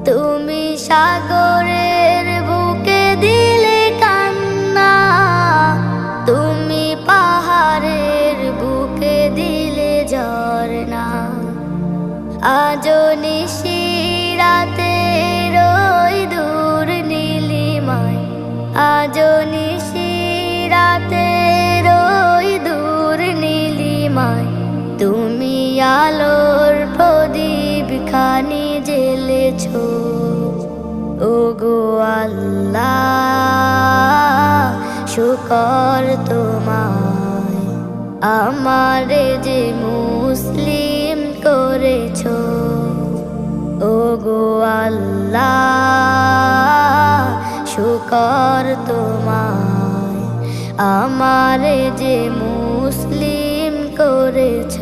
তুমি সাগরের বুকে দিলে কান্না, তুমি পাহাড়ের বুকে দিলে ঝরনা। আজো নিশিরাতে রই দূর নীলিমায়, আজো নিশিরাতে রই দূর নীলিমায়, তুমি আলোর প্রদীপ খানি জ্বেলেছ। ওগো আল্লাহ শুকর তোমায়, আমারে যে মুসলিম করেছ। ওগো আল্লাহ শুকর তোমায়, আমারে যে মুসলিম করেছ।